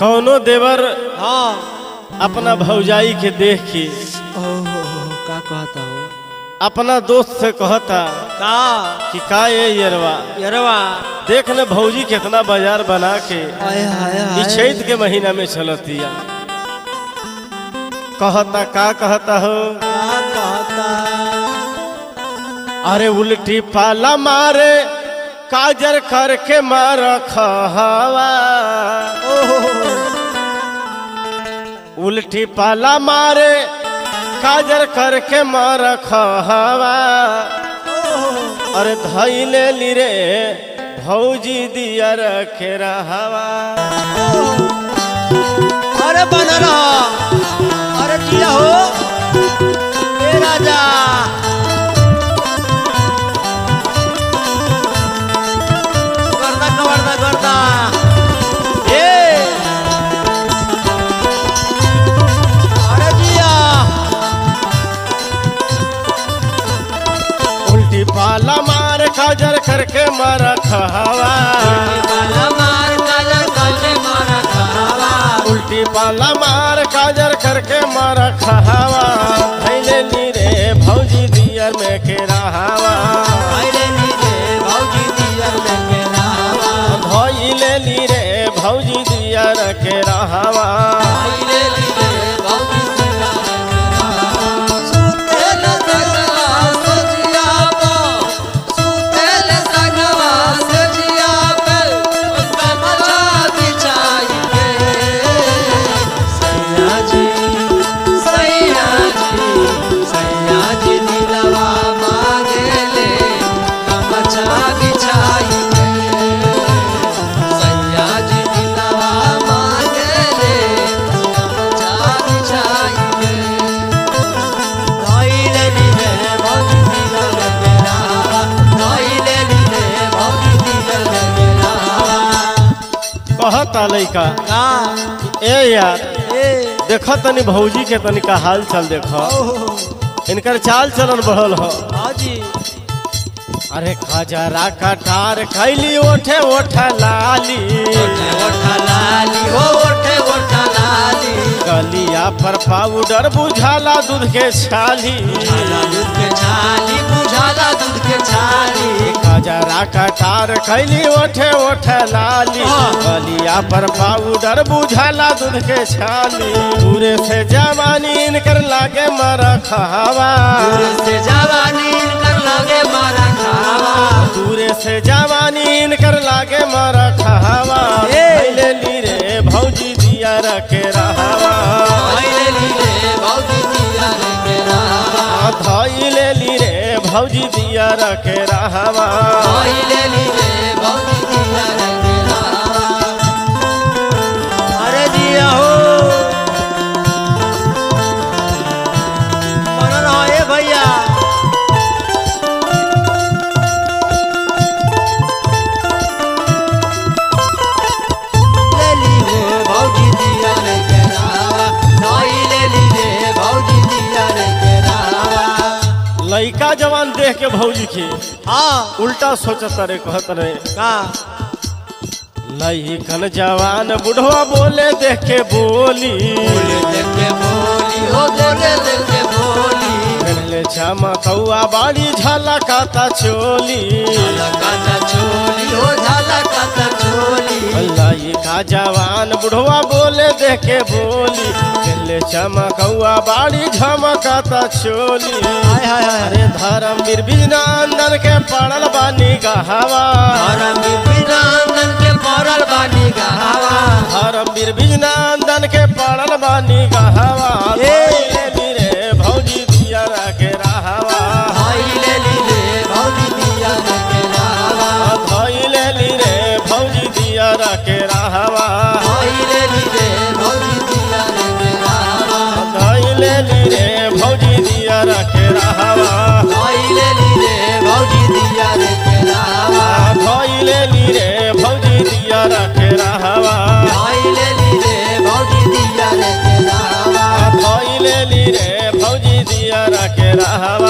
कौनो देवर हाँ अपना भौजाई के देख के का कहता हो अपना दोस्त से कहता कि का ये यरवा यरवा देख न भौजी कितना बाजार बना के आय हाय हाय चैत के महीना में चलतिया। कहता का कहता हो का कहता अरे उल्टी पाला मारे काजर करके मार खहवा उल्टी पाला मारे काजर करके मार खहवा अरे धैले ली रे भौजी दिया रखे रहवा। अरे बन रहा अरे जिया हो ए राजा करता कवरदा करता ए अरे जिया उल्टी पाला मार काजर करके मार खहवा पाला मार काजर करके मारा खावा उल्टी पाला मार काजर करके मार खहवा धैले ली रे भौजी दिया में के रहवा आइले नी रे भौजी दिया लेके रावा धैले ली रे भौजी दिया रखे रहवा। आइले नी रे भौजी दिया सुतेल सगवा सजिया पे उसका मचा बिछाई के सैया जी दिलवा मांगेले मचा बिछाई के सैया जी दिलवा मांगेले मचा बिछाई के धइले नी रे भौजी दिया लेके रावा धइले नी रे भौजी दिया लेके रावा कहता लइका का ए यार ए देखो तनी भौजी के तनी का हाल चाल देखो ओहो इनकर चाल चलन बढ़ल हो। हाजी अरे खजरा कटार खैली ओठे ओठा लाली ओठा लाली हो ओठा लाली गलिया पर पाउडर बुझाला दूध के छाली बुझाला दूध के छाली बुझाला दूध के छाली खजरा कटार खैली ओठे ओठा लाली गलिया पर पाउडर बुझाला दूध के छाली दूरे से जवानी इनकर लागे मरा खहवा दूर से जवानी कर लगे मारा खावा दूरे से जवानी इनकर लागे मरा खहवा ए! धैले ली रे भौजी दिया रखे रहवा आइले नी रे भौजी दिया लेके रावा धैले ली रे भौजी दिया रखे रहवा। आइले नी रे भौजी दिया लेके रावा अरे जिया हो बन रहा है भैया लेली हो भौजी दिया लेके रावा धइले ली रे भौजी दिया लेके रावा लइका जवान देख के भौजी के हाँ उल्टा सोचत रे कहत रे का लइकन जवान बुढ़वा बोले देख के बोली बोले देखे बोली हो बोले देखे बोली पहले चमकौआ बाड़ी झलकाता चोली झलकाता चोली हो झलकाता चोली लइका जवान बुढ़वा बोले देख के बोली पहले चमकौआ बाड़ी झमकाता चोली। हाय हाय हाय अरे धर्मवीर बिजनंदन के पड़ल बानी गहवा धर्म बिनानन के पड़ल बानी गहवा धर्मवीर बिजनंदन के पड़ल बानी गहवा ए! धइले ली रे भौजी दिया रखे रहवा धइले ली रे भौजी दिया लेके रावा धइले ली रे भौजी दिया रखे रहवा धइले ली रे भौजी दिया लेके रावा धइले ली रे भौजी दिया रखे रहवा धइले ली रे भौजी दिया लेके रावा धइले ली रे भौजी दिया रखे रहवा धइले ली रे भौजी दिया लेके रावा धइले ली रे भौजी दिया रखे रहवा।